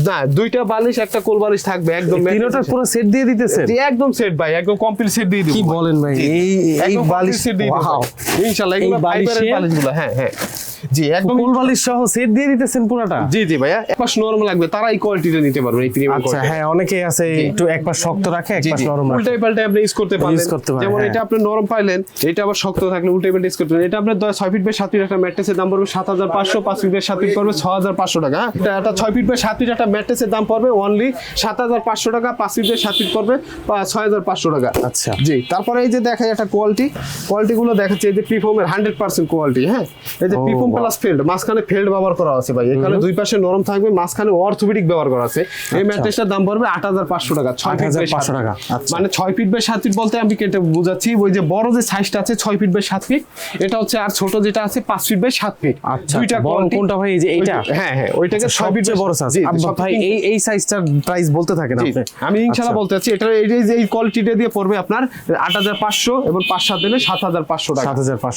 না, দুইটা বালিশ একটা কোল বালিশ থাকবে একদম। তিনটার পুরো সেট দিয়ে দিতেছেন? জি একদম সেট ভাই, একদম কমপ্লিট সেট দিয়ে দিব। কি বলেন ভাই? এই বালিশ সেট দিয়ে দিব ওয়াও, ইনশাআল্লাহ। এগুলো ফাইবারের বালিশগুলো। হ্যাঁ হ্যাঁ জি, একদম কোল বালিশ সহ সেট দিয়ে দিতেছেন পুরোটা? জি জি ভাইয়া, এক পাশ নরম লাগবে তারা এই কোয়ালিটিটা নিতে পারবে, এই প্রিমিয়াম আচ্ছা কোয়ালিটি। হ্যাঁ, অনেকেই আছে একটু এক পাশ শক্ত রাখে এক পাশ নরম রাখে। উল্টাই পাল্টাই আপনি ইউজ করতে পারবেন। যেমন এটা আপনি নরম পাইলেন, এটা আবার শক্ত থাকলে উল্টাই পাল্টাই ইউজ করতে পারবেন। এটা আপনার 6 ফিট বাই 7 ফিট একটা ম্যাট্রেসের দাম পড়বে 7500, 5 ফিট বাই 7 ফিট পড়বে 6500 টাকা। এটা 6 ফিট বাই 7 ফিট একটা ম্যাট্রেসের দাম পড়বে অনলি 7500 টাকা, 5 ফিট বাই 7 ফিট পড়বে 6500 টাকা। আচ্ছা জি, তারপরে এই যে দেখাই একটা কোয়ালিটিগুলো দেখাচ্ছে, এই যে পিফোমের 100% কোয়ালিটি। হ্যাঁ, এই যে পিফোম প্লাস ফেল্ড, মাঝখানে ফেল্ড ব্যবহার করা আছে ভাই, এখানে দুই পাশে নরম থাকবে, মাঝখানে অর্থোপেডিক ব্যবহার করা আছে। এই ম্যাট্রেসটার দাম পড়বে 8500 টাকা, 6 ফিট বাই 7 টাকা। মানে 6 ফিট বাই 7 ফিট বলতে আমি কেটে বুঝাচ্ছি, ওই যে বড় যে সাইজটা আছে 6 ফিট বাই 7 ফিট, এটা হচ্ছে, আর ছোট যেটা আছে 5 ফিট বাই 7 ফিট। আচ্ছা, দুইটা বড় কোয়ালিটি। কোনটা ভাই? এই যে এইটা? হ্যাঁ হ্যাঁ, ওইটাকে 6 ফিট সবচেয়ে বড় সাইজ। ভাই এই সাইজটার প্রাইস বলতে থাকেন আপনি। আমি ইনশাআল্লাহ বলতে চাচ্ছি, এটা এই কোয়ালিটিটা দিয়ে পড়বে আপনার 8500 এবং 5-7 দিলে 7500 টাকা। 7500